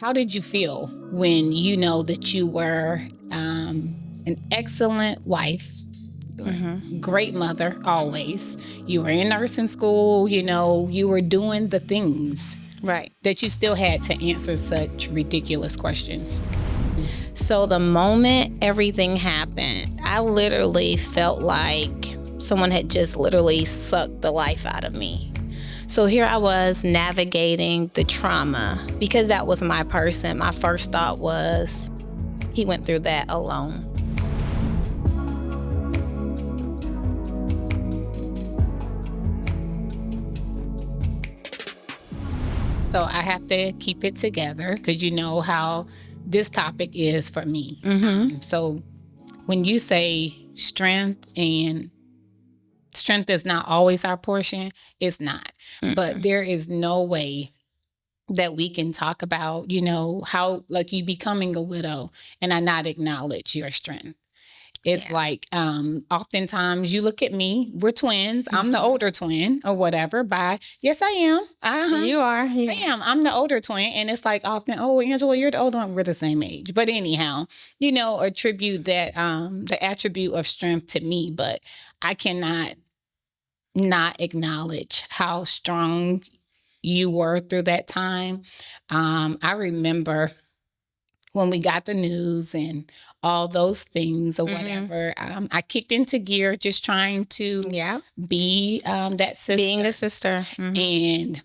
How did you feel when you know that you were an excellent wife, you were a great mother always, you were in nursing school, you were doing the things, Right. that you still had to answer such ridiculous questions? So the moment everything happened, I literally felt like someone had just literally sucked the life out of me. So here I was navigating the trauma because that was my person. My first thought was, he went through that alone. So I have to keep it together because you know how this topic is for me. So when you say strength, and strength is not always our portion, it's not. But there is no way that we can talk about, how like you becoming a widow and I not acknowledge your strength. It's like oftentimes you look at me, we're twins. I'm the older twin or whatever. Yes, I am. You are. I am. I'm the older twin. And it's like often, oh, Angela, you're the older one. We're the same age. But anyhow, attribute that the attribute of strength to me. But I cannot not acknowledge how strong you were through that time. I remember when we got the news and all those things or whatever, I kicked into gear just trying to be that sister. Being a sister. And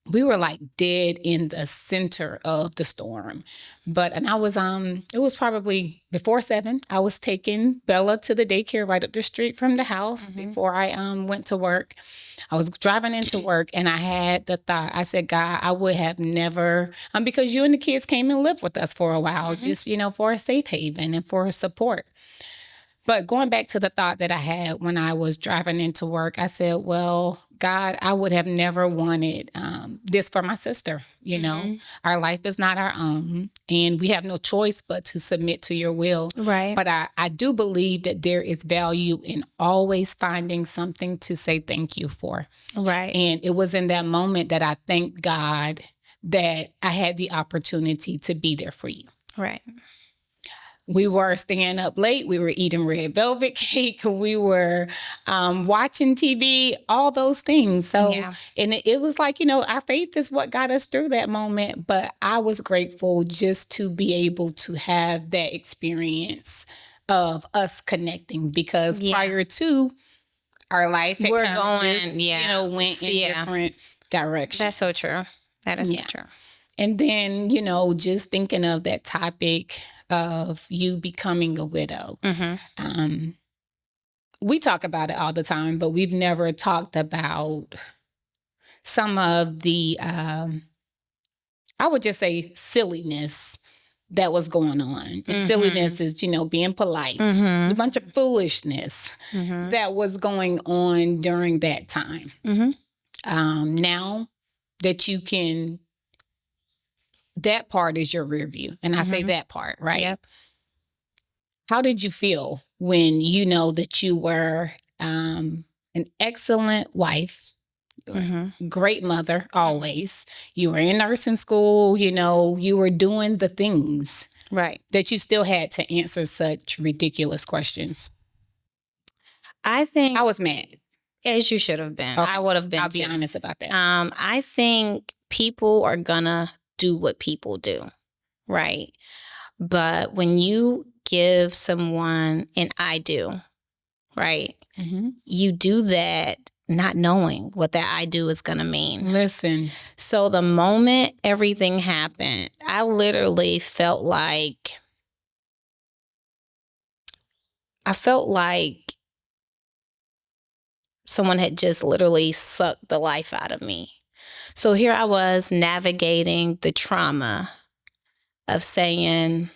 we were like dead in the center of the storm. And I was, it was probably before 7. I was taking Bella to the daycare right up the street from the house before I went to work. I was driving into work and I had the thought, I said, God, I would have never, because you and the kids came and lived with us for a while, just, for a safe haven and for support. But going back to the thought that I had when I was driving into work, I said, well, God, I would have never wanted this for my sister. Our life is not our own and we have no choice but to submit to your will. Right. But I do believe that there is value in always finding something to say thank you for. Right. And it was in that moment that I thanked God that I had the opportunity to be there for you. Right. We were staying up late. We were eating red velvet cake. We were watching TV, all those things. So, and it was like, our faith is what got us through that moment. But I was grateful just to be able to have that experience of us connecting because prior to our life, we're going, went in different directions. That's so true. That is so true. And then, just thinking of that topic of you becoming a widow. We talk about it all the time, but we've never talked about some of the, I would just say silliness that was going on. And silliness is, being polite. It's a bunch of foolishness that was going on during that time. Now that you can, that part is your rear view. And I say that part, right? Yep. How did you feel when you know that you were an excellent wife, great mother always, you were in nursing school, you were doing the things, right, that you still had to answer such ridiculous questions? I think I was mad. As you should have been. Okay. I would have been. I'll be honest about that. I think people are gonna do what people do, right? But when you give someone an I do, right? You do that not knowing what that I do is gonna mean. Listen. So the moment everything happened, I literally felt like someone had just literally sucked the life out of me. So here I was navigating the trauma of saying,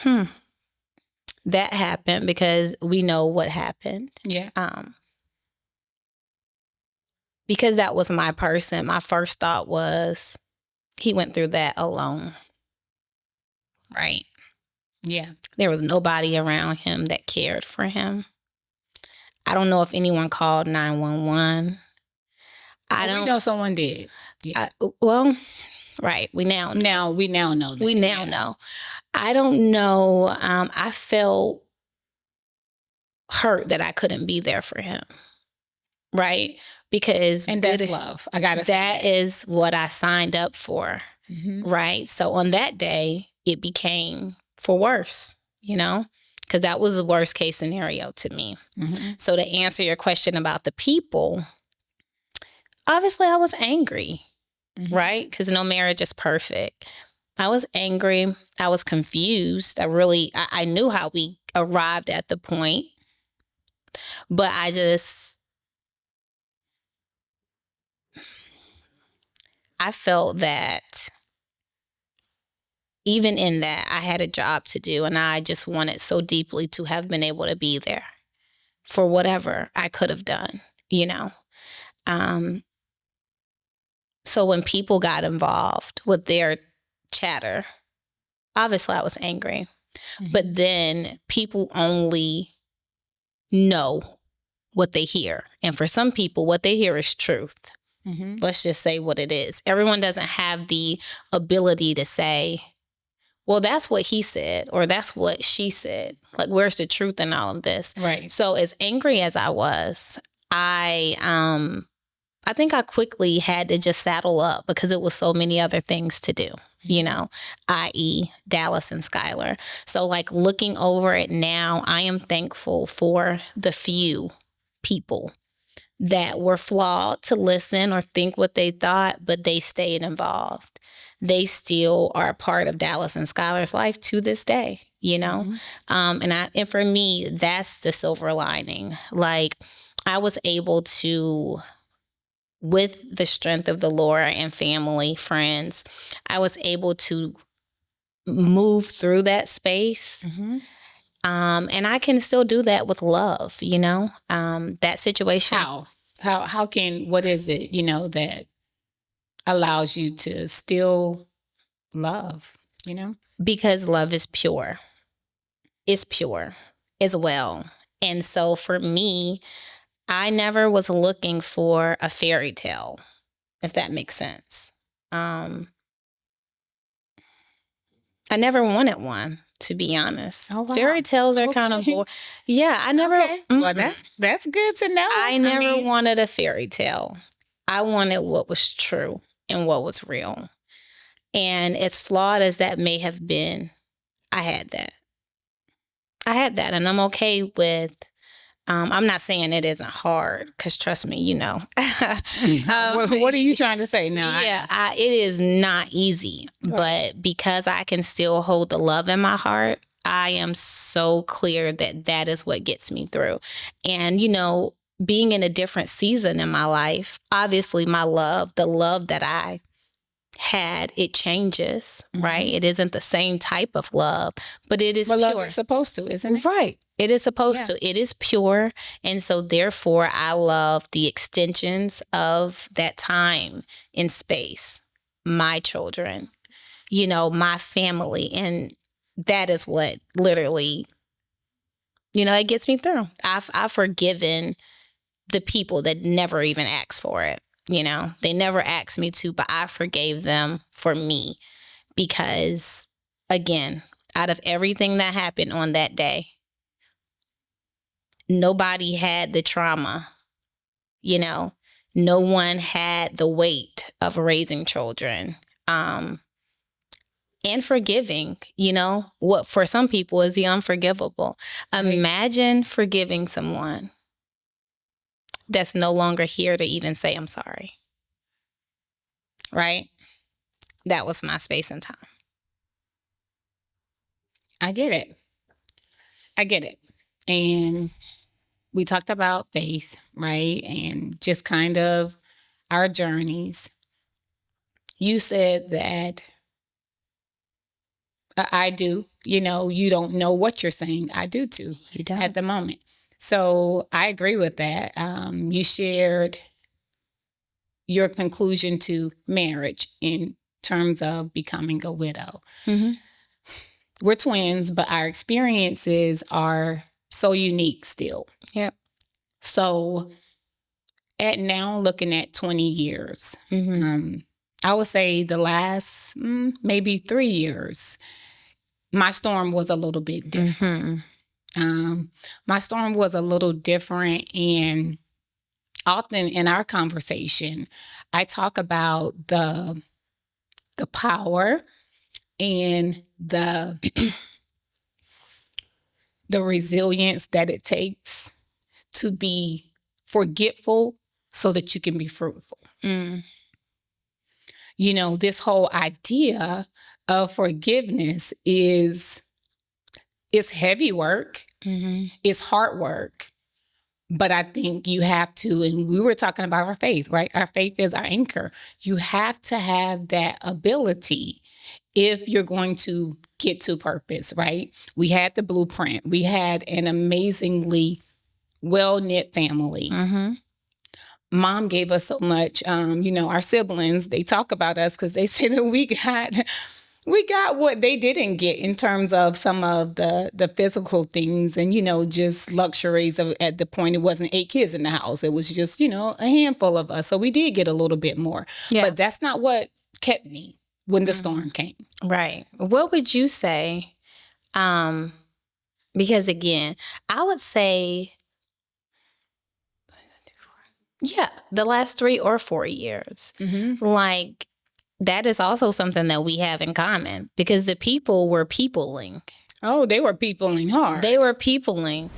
that happened because we know what happened. Yeah. Because that was my person, my first thought was, he went through that alone. Right. Yeah. There was nobody around him that cared for him. I don't know if anyone called 911. We know someone did. Yeah. Right. We now know. We now know that. We now know. I don't know. I felt hurt that I couldn't be there for him. Right. Because and that's love. I gotta say that is what I signed up for. Mm-hmm. Right. So on that day, it became for worse, you know, because that was the worst case scenario to me. Mm-hmm. So to answer your question about the people, obviously I was angry, Mm-hmm. right? Because no marriage is perfect. I was angry. I was confused. I knew how we arrived at the point, but I felt that even in that, I had a job to do, and I just wanted so deeply to have been able to be there for whatever I could have done, you know. So when people got involved with their chatter, obviously I was angry. Mm-hmm. But then people only know what they hear. And for some people, what they hear is truth. Mm-hmm. Let's just say what it is. Everyone doesn't have the ability to say, well, that's what he said, or that's what she said. Like, where's the truth in all of this? Right. So as angry as I was, I think I quickly had to just saddle up because it was so many other things to do, you know, i.e. Dallas and Skylar. So like looking over it now, I am thankful for the few people that were flawed to listen or think what they thought, but they stayed involved. They still are a part of Dallas and Skylar's life to this day, you know? Mm-hmm. And for me, that's the silver lining. Like, I was able to, with the strength of the Lord and family, friends, I was able to move through that space. Mm-hmm. And I can still do that with love, you know? That situation. What is it, you know, that allows you to still love, you know? Because love is pure. It's pure as well. And so for me, I never was looking for a fairy tale, if that makes sense. I never wanted one, to be honest. Oh, wow. Fairy tales are kind of boring. Yeah, I never. Okay. Well, that's good to know. I never wanted a fairy tale. I wanted what was true and what was real. And as flawed as that may have been, I had that. And I'm okay with. I'm not saying it isn't hard, because trust me, you know. What are you trying to say now? Yeah, it is not easy, but because I can still hold the love in my heart, I am so clear that that is what gets me through. And, you know, being in a different season in my life, obviously the love that I had, it changes, right? It isn't the same type of love, but it is pure. Love is supposed to, isn't it? Right. It is supposed to. It is pure. And so therefore, I love the extensions of that time in space, my children, you know, my family. And that is what literally, you know, it gets me through. I've forgiven the people that never even asked for it. You know, they never asked me to, but I forgave them for me because, again, out of everything that happened on that day, nobody had the trauma, you know, no one had the weight of raising children, and forgiving, you know, what for some people is the unforgivable. Right. Imagine forgiving someone that's no longer here to even say, I'm sorry. Right? That was my space and time. I get it. And we talked about faith, right? And just kind of our journeys. You said that I do, you know, you don't know what you're saying. I do too. You don't. At the moment. So I agree with that. You shared your conclusion to marriage in terms of becoming a widow. Mm-hmm. We're twins, but our experiences are so unique still. Yep. So at now, looking at 20 years, I would say the last maybe 3 years, my storm was a little bit different. My storm was a little different, and often in our conversation, I talk about the power and the resilience that it takes to be forgetful so that you can be fruitful. You know, this whole idea of forgiveness is heavy work. It's hard work. But I think you have to, and we were talking about our faith, right? Our faith is our anchor. You have to have that ability if you're going to get to purpose, right? We had the blueprint. We had an amazingly well-knit family. Mom gave us so much. Our siblings, they talk about us because they say that we got what they didn't get in terms of some of the physical things and, just luxuries at the point. It wasn't 8 kids in the house. It was just, a handful of us. So we did get a little bit more. Yeah. But that's not what kept me when the storm came. Right. What would you say? Because again, I would say, the last 3 or 4 years, like that is also something that we have in common because the people were peopling. Oh, they were peopling hard. They were peopling.